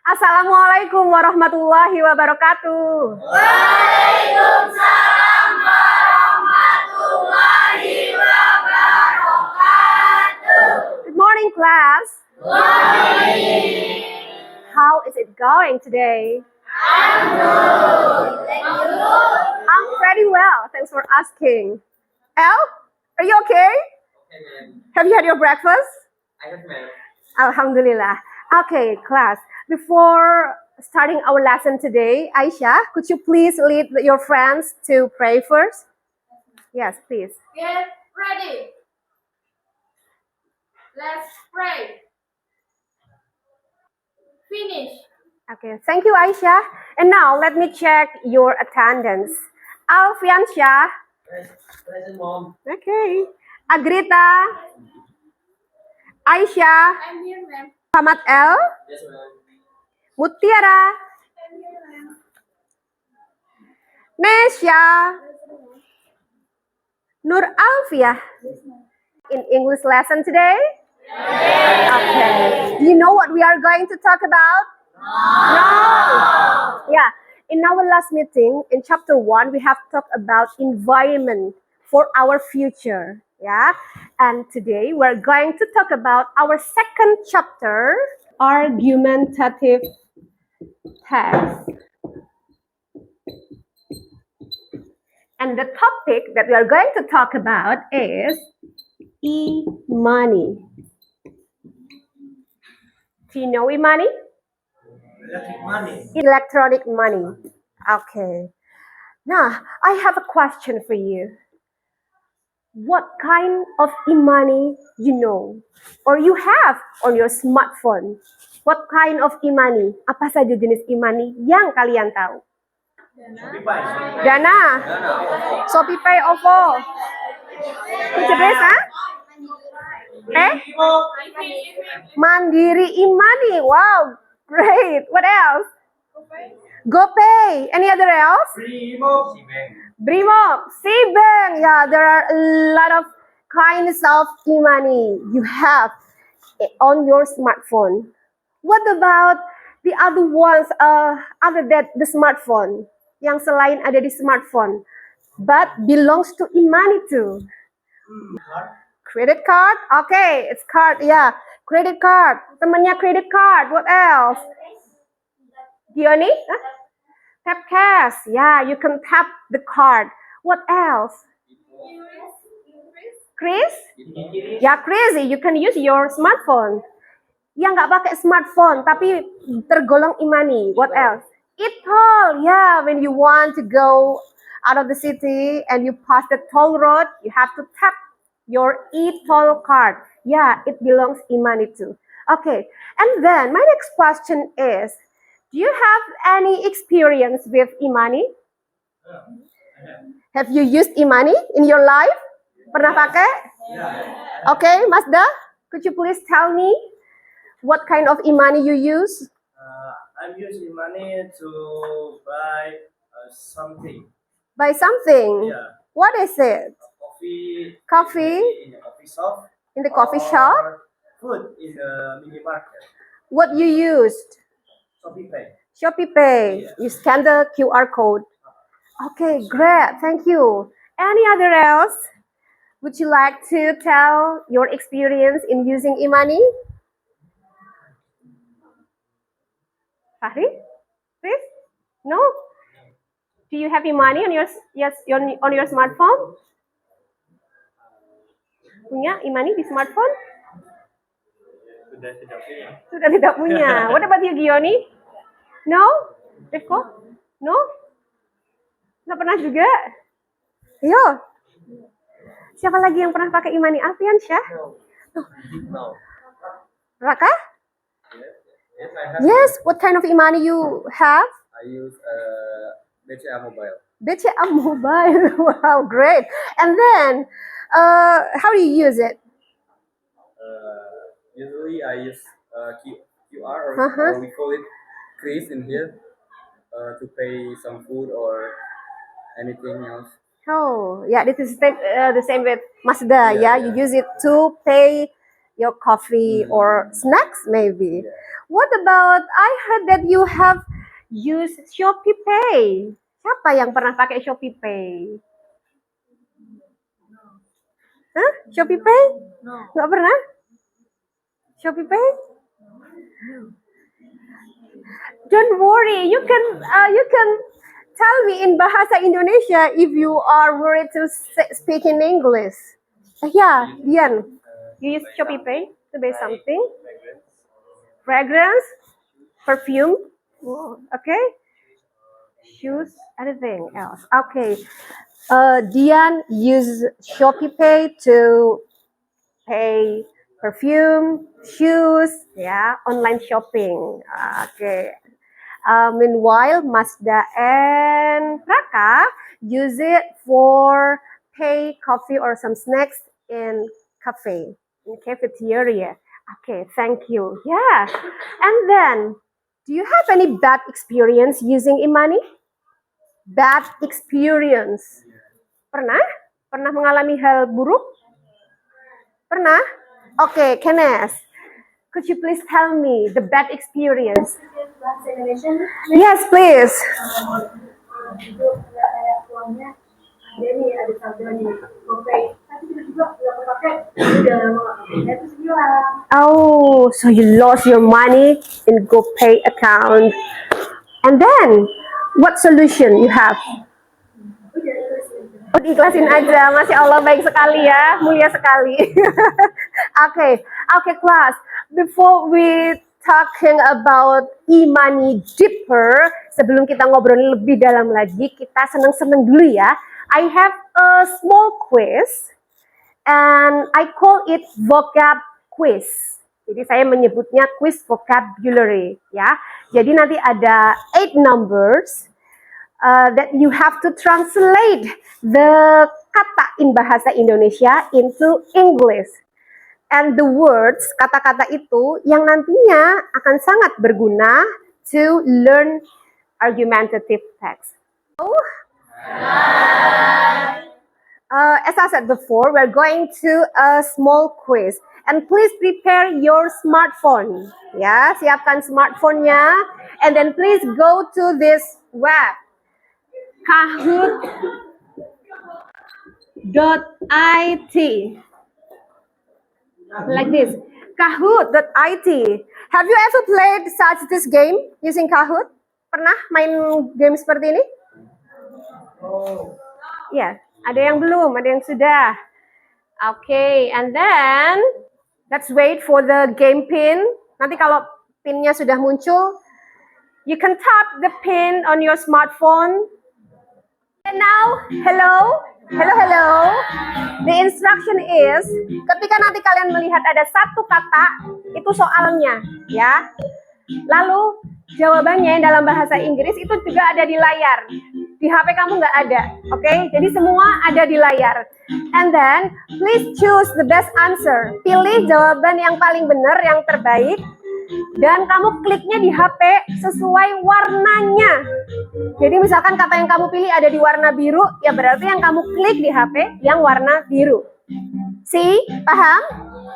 Assalamualaikum warahmatullahi wabarakatuh. Waalaikumsalam warahmatullahi wabarakatuh. Good morning, class. Morning. How is it going today? I'm good. Thank you. I'm pretty well. Thanks for asking. El, are you okay? Okay, ma'am. Have you had your breakfast? I have, ma'am. Alhamdulillah. Okay, class. Before starting our lesson today, Aisyah, could you please lead your friends to pray first? Yes, please. Get ready. Let's pray. Finish. Okay, thank you, Aisyah. And now let me check your attendance. Alfiansyah. Present, mom. Okay. Agrita. Aisyah. I'm here, ma'am. Muhammad L. Yes, ma'am. Mutiara. I'm here, ma'am. Nesya. Nur Alfiah. In English lesson today? Okay. Do you know what we are going to talk about? No. Yeah. In our last meeting, in chapter 1, we have talked about environment for our future. Yeah. And today we're going to talk about our second chapter, argumentative text. And the topic that we are going to talk about is e-money. Do you know e-money? Electric money. Electronic money. Okay. Now, I have a question for you. What kind of e-money you know or you have on your smartphone? What kind of e-money? Apa saja jenis e-money yang kalian tahu? Dana, Shopee Pay, OVO. Kucebes, ha? Mandiri e-money. Wow, great. What else? GoPay. Any other else? Primo. Brimo, Cbank. Yeah, there are a lot of kinds of e-money you have on your smartphone. What about the other ones other than the smartphone? Yang selain ada di smartphone, but belongs to e-money too. Credit card? Okay, it's card. Yeah, credit card. Temannya credit card. What else? Gioni? Huh? Tap cash. Yeah, you can tap the card. What else? Chris? Ya, crazy. You can use your smartphone. Yang nggak pakai smartphone, tapi tergolong e-money. What else? E-toll. Yeah, when you want to go out of the city and you pass the toll road, you have to tap your e-toll card. Yeah, it belongs e-money too. Okay, and then my next question is, do you have any experience with e-money? Have you used e-money in your life? Pernah pakai? Okay, Mazda, could you please tell me what kind of e-money you use? I'm using money to buy something. Buy something. Yeah. What is it? Coffee. Coffee In the coffee shop. in the coffee shop? Or food in the mini market. What you used? Shopee Pay. Shopee Pay. You scan the QR code. Okay, great. Thank you. Any other else? Would you like to tell your experience in using e-money? Fahri? Chris? No? Do you have e-money on your on your smartphone? Punya e-money di smartphone? Sudah tidak punya. Sudah tidak punya. What about you, Gioni? No? Rifko? No? Nggak pernah juga? Yo. Siapa lagi yang pernah pakai e-money? Alfiansyah? No. Raka? Yes, I have. Yes. What kind of e-money you have? I use BCA Mobile. BCA Mobile. Wow, great. And then, how do you use it? Usually I use QR Uh-huh. or we call it Kris in here to pay some food or anything else. Oh, yeah, this is the same with Mazda. Yeah, Yeah, you yeah. use it to pay your coffee or snacks maybe. What about, I heard that you have used Shopee Pay. Siapa yang pernah pakai Shopee Pay? Hah? Shopee Pay? No. Nggak pernah? Shopee Pay? Don't worry, you can tell me in Bahasa Indonesia if you are worried to speak in English. Yeah, Dian, you use Shopee Pay to buy something? Fragrance, perfume, okay. Shoes, anything else? Okay. Dian uses Shopee Pay to pay perfume, shoes, yeah, online shopping. Okay. Meanwhile, Mazda and Raka use it for pay coffee or some snacks in cafe, in cafeteria. Okay, thank you. Yeah. And then, do you have any bad experience using e-money? Bad experience. Pernah? Pernah mengalami hal buruk? Pernah? Okay, Kenneth. Could you please tell me the bad experience? Bahasa Indonesia. Yes, please. Itu kayak uangnya ada nih, ada saldo nih, GoPay. Tapi tiba-tiba nggak kepake, udah lama nggak pakai, terus hilang. Oh, so you lost your money in GoPay account. And then, what solution you have? Udah terus gitu. Oh, diikhlasin aja. Masya Allah, baik sekali ya. Mulia sekali. Okay, class. Before we talking about e-money deeper, sebelum kita ngobrol lebih dalam lagi, kita seneng-seneng dulu ya. I have a small quiz and I call it vocab quiz. Jadi saya menyebutnya quiz vocabulary ya. Jadi nanti ada 8 numbers that you have to translate the kata in bahasa Indonesia into English. And the words, kata-kata itu yang nantinya akan sangat berguna to learn argumentative text. So, as I said before, we're going to a small quiz. And please prepare your smartphone. Ya, siapkan smartphone-nya. And then please go to this web. Kahoot.it. Like this, Kahoot.it. Have you ever played such this game using Kahoot? Pernah main game seperti ini? Ya, ada yang belum, ada yang sudah. Okay, and then let's wait for the game pin. Nanti kalau pinnya sudah muncul, you can tap the pin on your smartphone. And now, hello. The instruction is, ketika nanti kalian melihat ada satu kata, itu soalnya, ya. Lalu jawabannya dalam bahasa Inggris itu juga ada di layar. Di HP kamu nggak ada, oke? Jadi semua ada di layar. And then, please choose the best answer. Pilih jawaban yang paling benar, yang terbaik. Dan kamu kliknya di HP sesuai warnanya. Jadi misalkan kata yang kamu pilih ada di warna biru, ya berarti yang kamu klik di HP yang warna biru. See? Paham?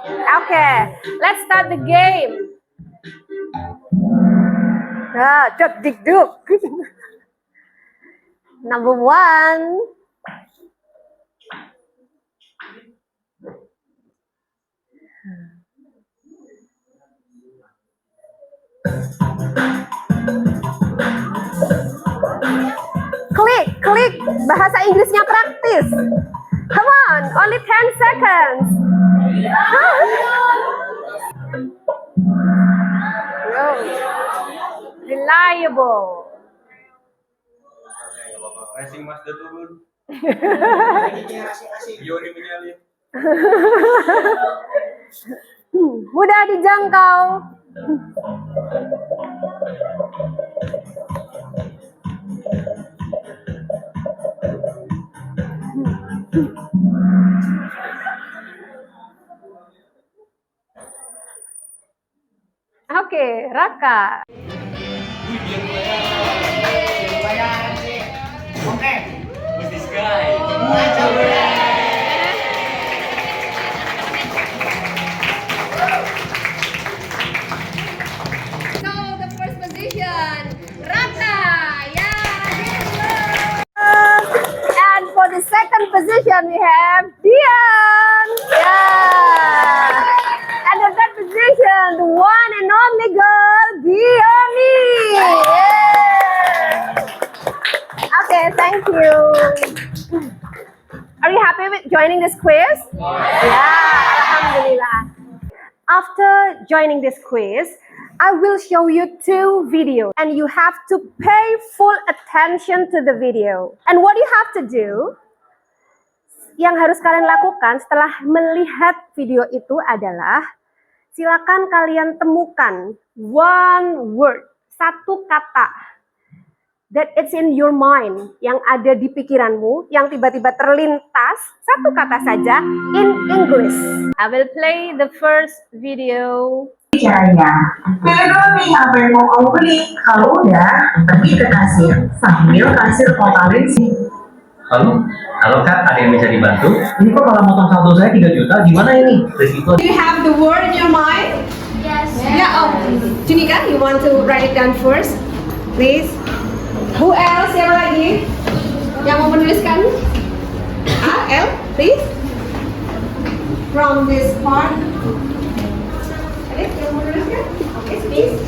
Okay, let's start the game. Duk dik duk. Number 1. Klik, bahasa Inggrisnya praktis. Come on, only 10 seconds. Reliable. Racing Mazda turun. Yoni menyalip. Mudah dijangkau. Oke, Raka. Who's this guy? position we have Dian. Yeah. And the third position, the one and only girl, Diani. Yeah. Okay, thank you. Are you happy with joining this quiz? Yeah, alhamdulillah. After joining this quiz, I will show you 2 videos and you have to pay full attention to the video. And what you have to do, yang harus kalian lakukan setelah melihat video itu adalah silakan kalian temukan one word, satu kata that it's in your mind, yang ada di pikiranmu, yang tiba-tiba terlintas, satu kata saja in English. I will play the first video. Caranya, pilih dulu nih apa yang mau kamu beli. Kalau udah, pergi ke kasir sambil kasir totalin sih. Halo Kak, ada yang bisa dibantu? Ini kok malah motong saldo saya 3 juta, gimana ini? Risiko. Do you have the word in your mind? Yes. Yeah, oh, Junika, you want to write it down first? Please. Who else? Siapa lagi? Yang mau menuliskan? L, please. From this part. Ada yang mau menuliskan? Okay, please.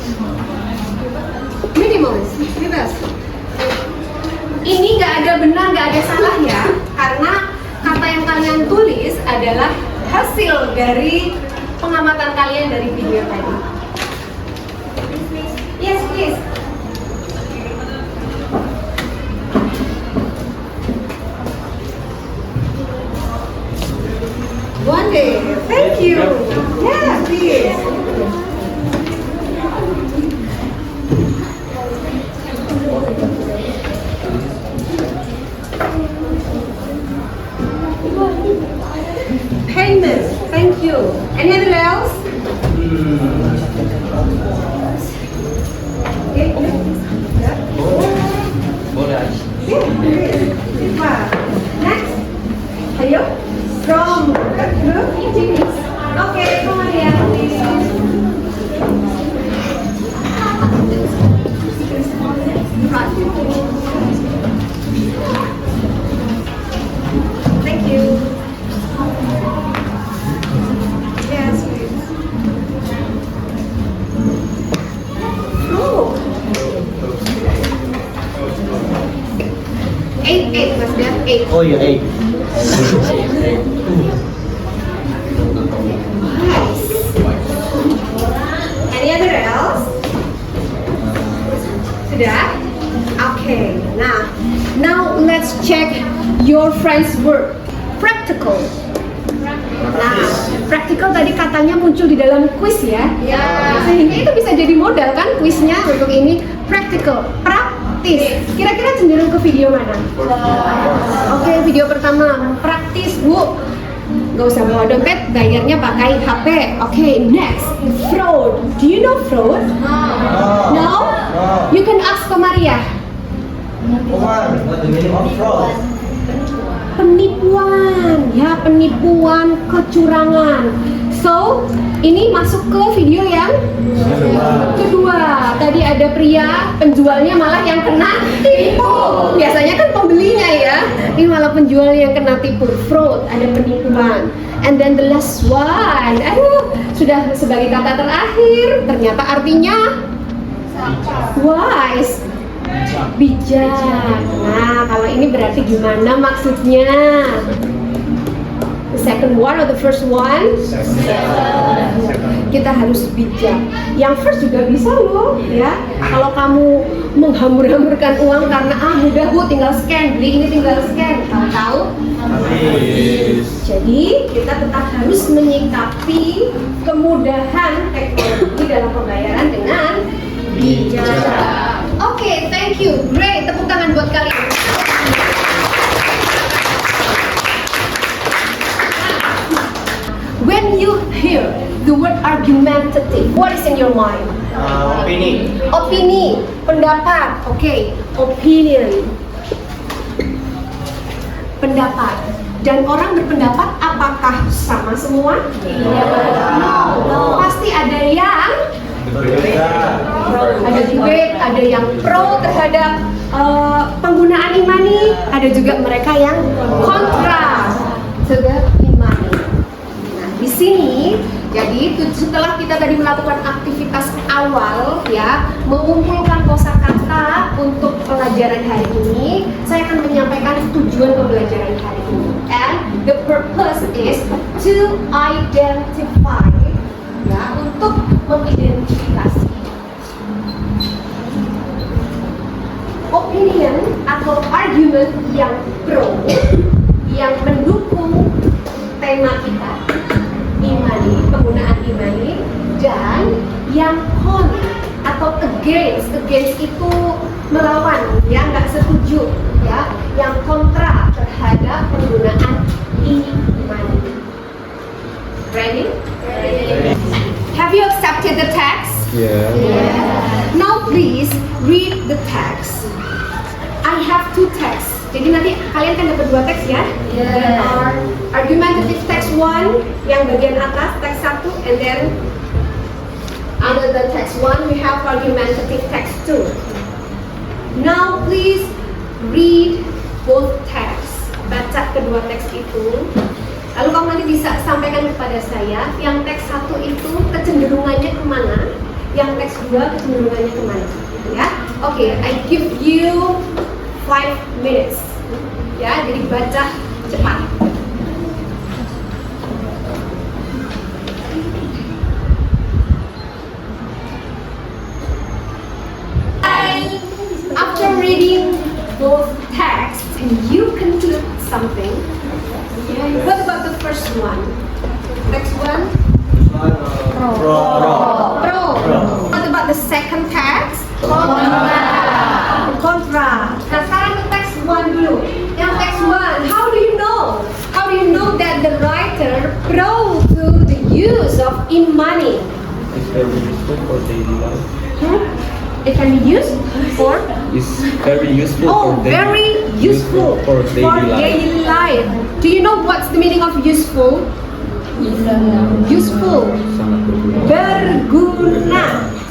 Minimalist, bebas. Ini nggak ada benar, nggak ada salah ya, karena kata yang kalian tulis adalah hasil dari pengamatan kalian dari video tadi. Yes, please. One day. Thank you. Yeah, please. Payment. Thank you. Anything else? Okay. Boleh. Next. Ayo. From the group. Okay, come on here, please. Thank you. Yes, please. Oh. 8, Mas Bian, 8. Oh iya, Any other else? Sudah? Okay. Now let's check your friend's word. Practical. Nah, practical tadi katanya muncul di dalam quiz ya. Sehingga itu bisa jadi modal kan kuisnya untuk ini. Practical, praktis. Kira-kira cenderung ke video mana? Oke, video pertama. Praktis, Bu. Gak usah bawa dompet, bayarnya pakai HP. Oke, next. Fraud. Do you know fraud? No? You can ask ke Maria. Penipuan, ya penipuan, kecurangan. So, ini masuk ke video yang kedua. Tadi ada pria, penjualnya malah yang kena tipu. Biasanya kan pembelinya ya, ini malah penjualnya yang kena tipu. Fraud, ada penipuan. And then the last one, aduh, sudah sebagai kata terakhir, ternyata artinya wise. Bijak. Nah, kalau ini berarti gimana maksudnya? The second one or the first one? Kita harus bijak. Yang first juga bisa loh, ya. Kalau kamu menghambur-hamburkan uang karena mudah Bu, tinggal scan, beli ini tinggal scan, tahu-tahu. Jadi kita tetap harus menyikapi kemudahan teknologi dalam pembayaran dengan bijak. Oke, thank you. Great, tepuk tangan buat kalian. When you hear the word argumentative, what is in your mind? Opini. Opini, pendapat. Oke, opinion. Pendapat. Dan orang berpendapat apakah sama semua? No. Pasti ada yang Ada debate, ada yang pro terhadap penggunaan e-money, ada juga mereka yang kontra terhadap e-money. Nah, di sini jadi setelah kita tadi melakukan aktivitas awal ya, mengumpulkan kosakata untuk pelajaran hari ini, saya akan menyampaikan tujuan pembelajaran hari ini. And the purpose is to identify, ya, untuk mengidentifikasi opinion atau argument yang pro, yang mendukung tema kita, e-money, penggunaan e-money, dan yang con atau against itu melawan, ya, nggak setuju, ya, yang kontra terhadap penggunaan e-money. Ready? Ready. Have you accepted the text? Yeah. Now please read the text. I have two texts. Jadi nanti kalian kan dapat dua teks ya. There are argumentative text 1 yang bagian atas, teks 1, and then under the text 1 we have argumentative text 2. Now please read both texts. Baca kedua teks itu. Lalu kamu nanti bisa sampaikan kepada saya yang teks 1 itu kecenderungannya kemana, yang teks 2 kecenderungannya kemana, ya. Oke, I give you 5 minutes, ya, jadi baca cepat. After reading both texts and you conclude something, what about the first one? Next one? Pro. What about the second text? Kontra. Nah, sekarang ke teks 1 dulu. Yang teks 1, how do you know? How do you know that the writer pro to the use of e-money? It's very useful for daily life. It can be used for It's very useful very useful for daily life. Do you know what's the meaning of useful? Useful. Sangat berguna. Berguna.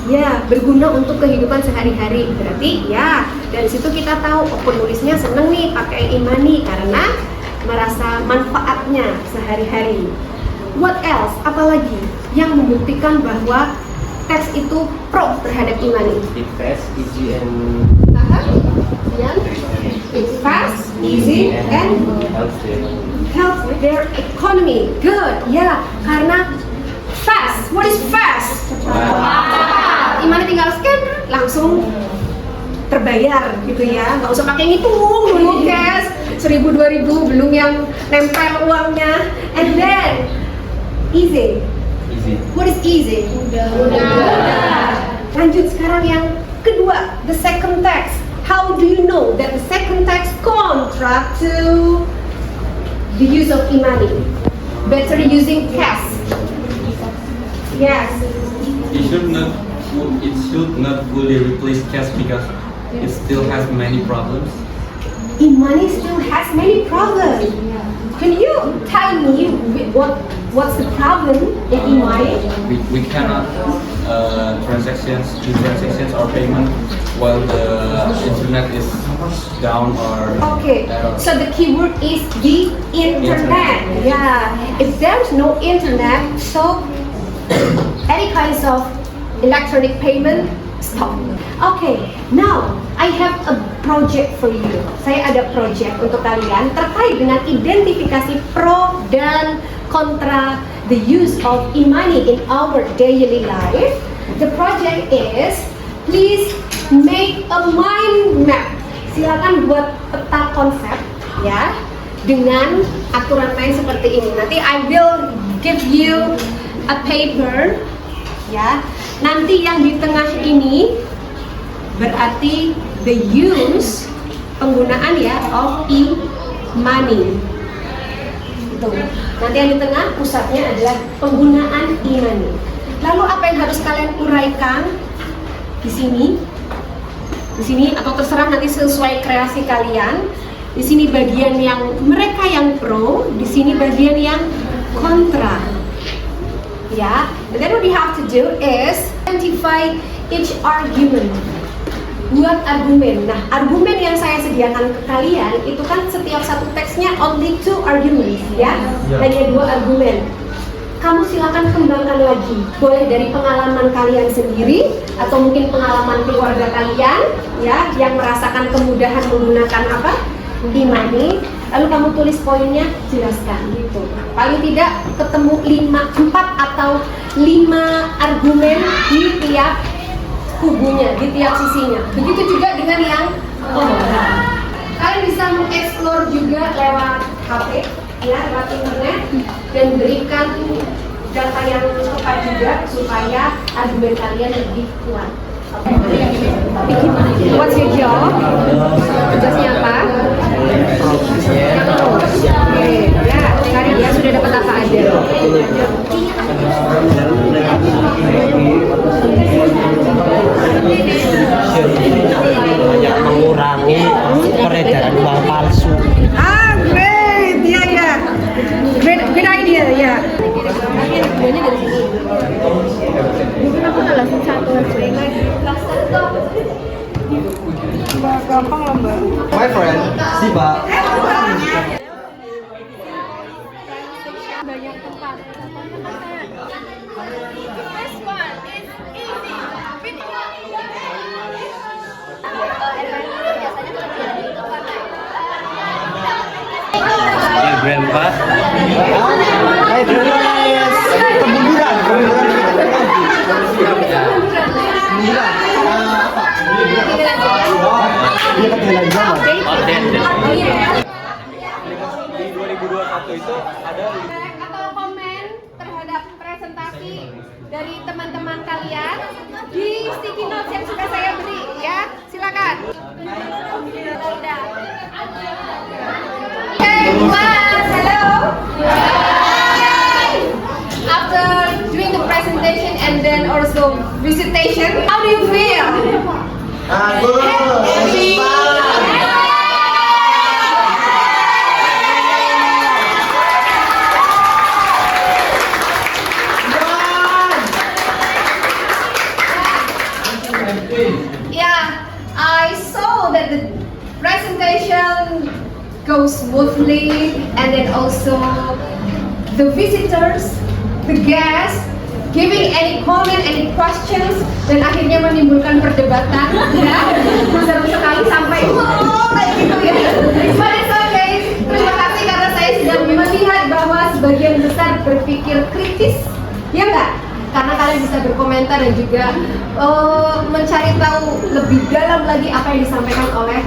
Ya, berguna untuk kehidupan sehari-hari. Berarti ya, dari situ kita tahu penulisnya seneng nih pakai e-money karena merasa manfaatnya sehari-hari. What else? Apalagi yang membuktikan bahwa teks itu pro terhadap e-money? It's fast, easy, and Yang it's fast, easy, and help their economy. Good, ya, karena fast. What is fast? E-money tinggal scan langsung terbayar gitu ya, nggak usah pakai ngitung dulu cash 1.000 2.000 belum yang nempel uangnya. And then easy. easy. What is easy? Mudah. Lanjut sekarang yang kedua, the second text. How do you know that the second text contra to the use of e-money? Better using cash. Yes. It should not fully replace cash because it still has many problems. E-money still has many problems. Can you tell me what's the problem in e-money? We cannot do transactions or payment while the internet is down or Okay, so the keyword is the internet. Yeah, if there's no internet, so any kinds of electronic payment stop. Okay, now I have a project for you. Saya ada project untuk kalian terkait dengan identifikasi pro dan kontra the use of e-money in our daily life. The project is, please make a mind map. Silakan buat peta konsep ya dengan aturan main seperti ini. Nanti I will give you a paper ya. Nanti yang di tengah ini berarti the use, penggunaan ya of e-money. Itu. Nanti yang di tengah pusatnya adalah penggunaan e-money. Lalu apa yang harus kalian uraikan di sini? Di sini atau terserah nanti sesuai kreasi kalian. Di sini bagian yang mereka yang pro, di sini bagian yang kontra. Ya, and then what you have to do is identify each argument. Buat argumen. Nah, argumen yang saya sediakan ke kalian itu kan setiap satu teksnya only 2 arguments, ya, hanya 2 argumen. Kamu silakan kembangkan lagi, boleh dari pengalaman kalian sendiri atau mungkin pengalaman keluarga kalian, ya, yang merasakan kemudahan menggunakan apa? E-money. Lalu kamu tulis poinnya, jelaskan gitu. Paling tidak ketemu 4 atau 5 argumen di tiap kubunya, di tiap sisinya. Begitu juga dengan yang pembohongan. Kalian bisa mengeksplor juga lewat HP, ya, lewat internet, dan berikan data yang tepat juga supaya argumen kalian lebih kuat. What's your job? Tugasnya apa? Oke, ya, cari dia sudah dapat apa aja. Banyak mengurangi peredaran uang palsu. Ah, great, ya, ya, great idea, ya. Videonya dari sini. Mungkin aku nggak langsung satu lagi. Gampang lah mbak. My friend, Siva. Banyak tempat. Dear Grandpa. Di 2021 itu ada Atau komen terhadap presentasi dari teman-teman kalian di sticky notes yang sudah saya beri, ya, silakan. Okay, class, hello. Hi. After doing the presentation and then also visitation, how do you feel? Happy. Yeah, I saw that the presentation goes smoothly, and then also the visitors, the guests, giving any comment, any questions, dan akhirnya menimbulkan perdebatan, ya, seru sekali sampai kayak gitu ya. But it's okay. Terima kasih karena saya sudah melihat bahwa sebagian besar berpikir kritis, ya enggak? Karena kalian bisa berkomentar dan juga mencari tahu lebih dalam lagi apa yang disampaikan oleh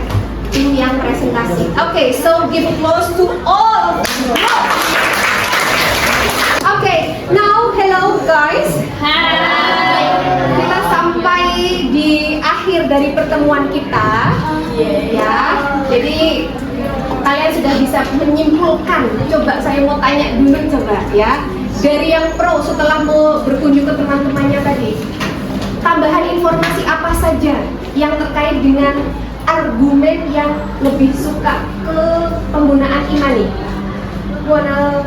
tim yang presentasi. Okay, so give applause to all. Okay, now hello guys. Hi. Kita sampai di akhir dari pertemuan kita. Ya, jadi kalian sudah bisa menyimpulkan. Coba saya mau tanya dulu coba ya. Dari yang pro setelah mau berkunjung ke teman-temannya tadi, tambahan informasi apa saja yang terkait dengan argumen yang lebih suka ke penggunaan e-money? Wanna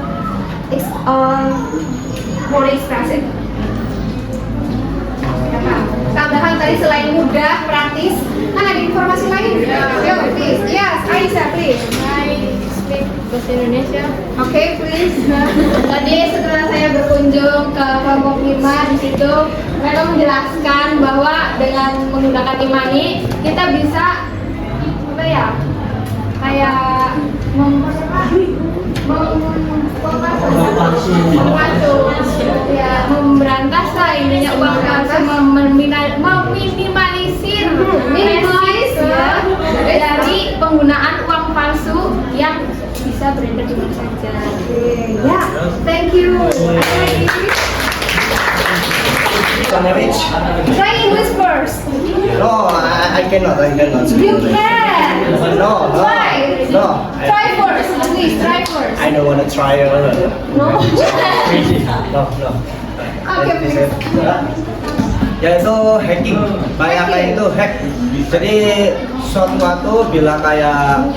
express it? Tambahan tadi selain mudah, praktis, kan ada informasi lain? Yo, please. Yes, Aisyah, please. Bahasa Indonesia. Oke, please. Tadi setelah saya berkunjung ke kelompok 5 di situ, mereka menjelaskan bahwa dengan menggunakan e-money kita bisa apa ya? Kayak memberantas lah ininya uang palsu, meminimalisir ya dari penggunaan uang palsu yang bisa beredar di mana saja. Ya, thank you. Try English first. No, I cannot. You can. No. Why? No. Try first, please. Try first. I don't wanna try. No. No. Okay, please. Ya itu hacking, banyaknya itu hack. Jadi suatu waktu bila kayak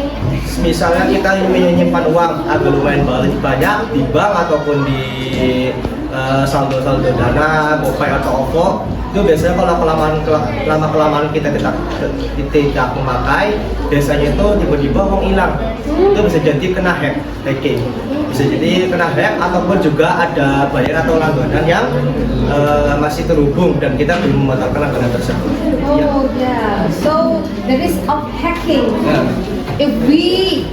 misalnya kita menyimpan uang agak lumayan banyak di bank ataupun di saldo dana, GoPay atau OVO itu biasanya kalau lama-kelamaan kita tidak memakai, biasanya itu tiba-tiba uang hilang. Itu bisa jadi kena hacking, bisa jadi kena hack ataupun juga ada bayar atau langganan yang masih terhubung dan kita belum membatalkan langganan tersebut. Oh yeah, so the risk of hacking. Ya. If we,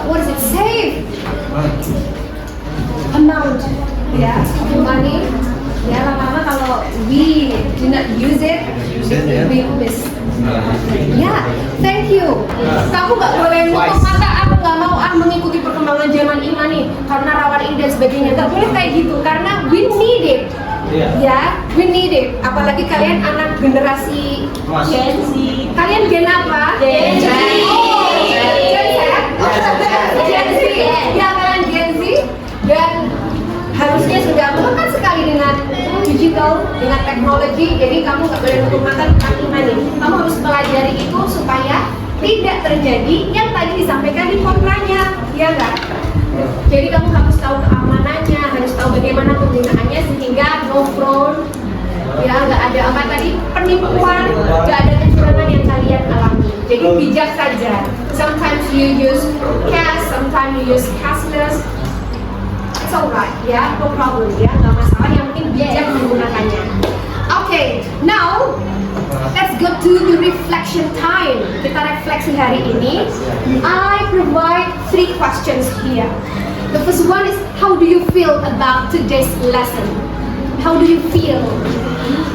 what is it, save amount, yeah, money, ya lama-lama kalau we do not use it, we miss. Ya, thank you. Kamu nggak boleh nutup mata, aku nggak mau mengikuti perkembangan zaman ini karena rawan ini dan sebagainya. Nggak boleh kayak gitu karena we need it. Ya, we need it. Apalagi kalian anak generasi Gen Z. Kalian gen apa? Gen Z. Oh, Gen Z. Gen Z. Ya, kalian Gen Z dan harusnya sudah melekat sekali dengan digital, dengan teknologi. Jadi kamu nggak boleh nutup mata tentang e-money. Kamu harus pelajari itu supaya tidak terjadi yang tadi disampaikan di kontranya, ya nggak? Jadi kamu harus tahu keamanannya, harus tahu bagaimana penggunaannya sehingga no fraud, ya nggak ada apa tadi penipuan, nggak ada kecurangan yang kalian alami. Jadi bijak saja. Sometimes you use cash, sometimes you use cashless. It's alright, ya, no problem, ya, nggak masalah. Yang penting bijak menggunakannya. Okay, now let's go to the reflection time. Kita refleksi hari ini. I provide 3 questions here. The first one is, how do you feel about today's lesson? How do you feel?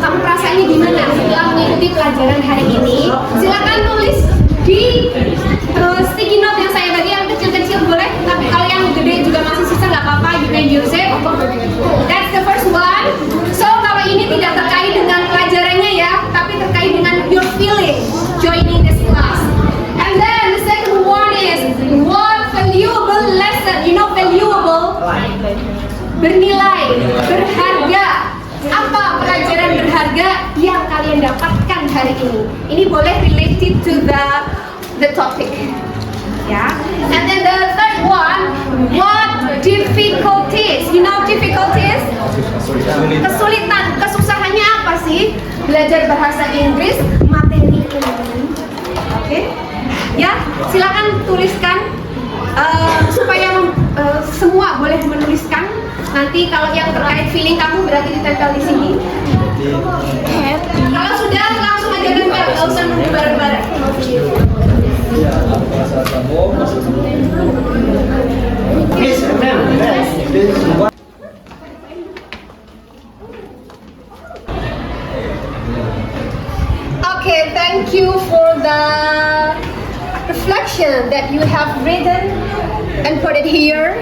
Kamu perasaannya gimana setelah mengikuti pelajaran hari ini? Silakan tulis di sticky note yang saya bagi, yang kecil-kecil boleh, tapi kalau yang gede juga masih sisa nggak apa-apa, you can use it. That's the first one. So kalau ini tidak terkait dengan pelajarannya ya, tapi terkait dengan your feeling joining this class. And then the second one is, what valuable lesson? You know valuable, bernilai, berharga. Apa pelajaran berharga yang kalian dapatkan hari ini? Ini boleh related to the topic. Ya. And then the third one, what difficulties? You know difficulties? Kesulitan, kesusahannya apa sih? Belajar bahasa Inggris, materi ini. Oke? Ya, silakan tuliskan supaya semua boleh menuliskan. Nanti kalau yang terkait feeling kamu berarti ditempel di sini. Kalau sudah langsung aja tempel, nggak usah nunggu bareng-bareng. Okay, thank you for the reflection that you have written and put it here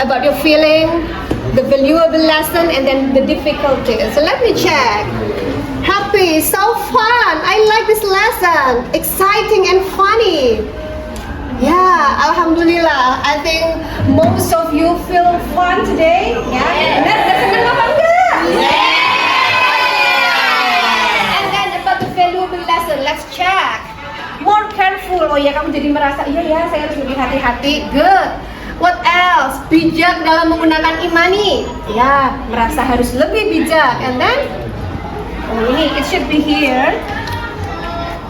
about your feeling, the valuable lesson, and then the difficulties. So let me check. Happy, so fun. I like this lesson. Exciting and funny. Yeah, alhamdulillah. I think most of you feel fun today. Yeah. Benar, senang apa enggak? And then about the valuable lesson, let's check. More careful. Oh ya, kamu jadi merasa iya ya, saya harus lebih hati-hati. Good. What else? Bijak dalam menggunakan e-money. Ya, merasa harus lebih bijak. And then, oh ini, it should be here.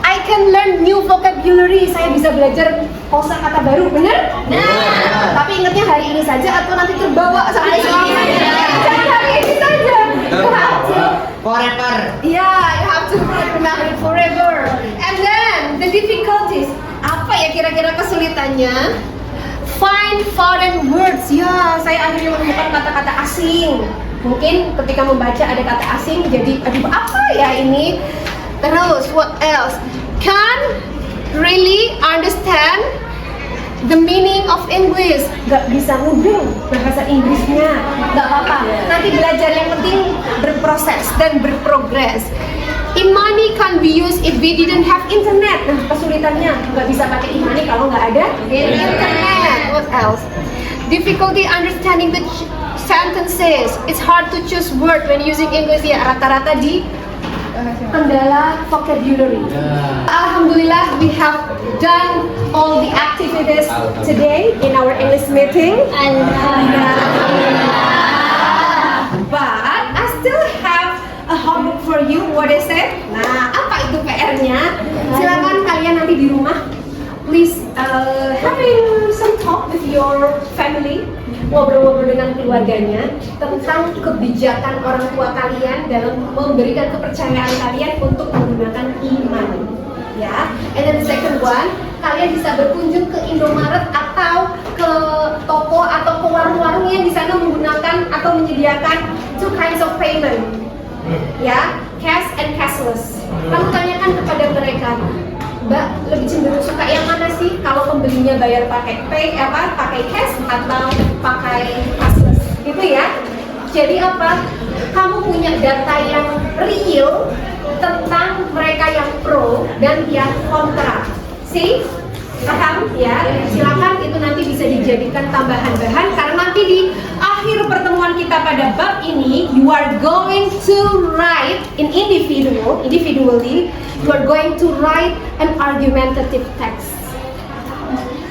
I can learn new vocabulary. Saya bisa belajar kosakata baru, bener? Nah, tapi ingatnya hari ini saja atau nanti terbawa sampai selamanya. Jangan hari ini saja. You have to Forever. yeah, you have to remember it forever. And then the difficulties. Apa ya kira-kira kesulitannya? Find foreign words. Ya, saya akhirnya menemukan kata-kata asing. Mungkin ketika membaca ada kata asing, jadi aduh apa ya ini? Terus, what else? Can really understand the meaning of English. Gak bisa mudeng bahasa Inggrisnya, gak apa-apa. Nanti belajar, yang penting berproses dan berprogres. E-money can be used if we didn't have internet. Nah, kesulitannya nggak bisa pakai e-money kalau nggak ada internet. What else? Difficulty understanding the sentences. It's hard to choose word when using English. Ya, rata-rata di kendala vocabulary. Alhamdulillah, we have done all the activities today in our English meeting. But I still have a homework for you. What is it? Nah, apa itu PR-nya? Silakan kalian nanti di rumah, please having some talk with your family, ngobrol-ngobrol dengan keluarganya tentang kebijakan orang tua kalian dalam memberikan kepercayaan kalian untuk menggunakan iman. Ya, and then the second one, kalian bisa berkunjung ke Indomaret atau ke toko atau ke warung-warung yang di sana menggunakan atau menyediakan two kinds of payment, ya, cash and cashless. Kamu tanyakan kepada mereka, Mbak, lebih cenderung suka yang mana sih? Kalau pembelinya bayar pakai pakai cash atau pakai cashless, gitu ya. Jadi apa? Kamu punya data yang real tentang mereka yang pro dan yang kontra. See? Paham ya? Silakan itu nanti bisa dijadikan tambahan bahan karena nanti di akhir pertemuan kita pada bab ini you are going to write in individually you are going to write an argumentative text.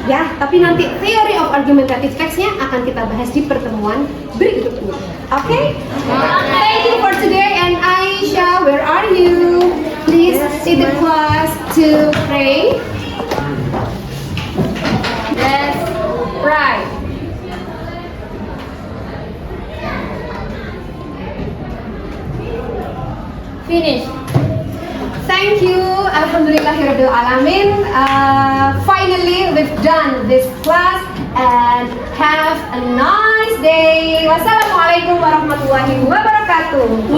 Ya, tapi nanti theory of argumentative text-nya akan kita bahas di pertemuan berikutnya. Oke? Thank you for today, and Aisyah, where are you? Please see the class to pray. Let's pray. Finish. Thank you, Alhamdulillahirabbil alamin. Finally, we've done this class and have a nice day. Wassalamualaikum warahmatullahi wabarakatuh.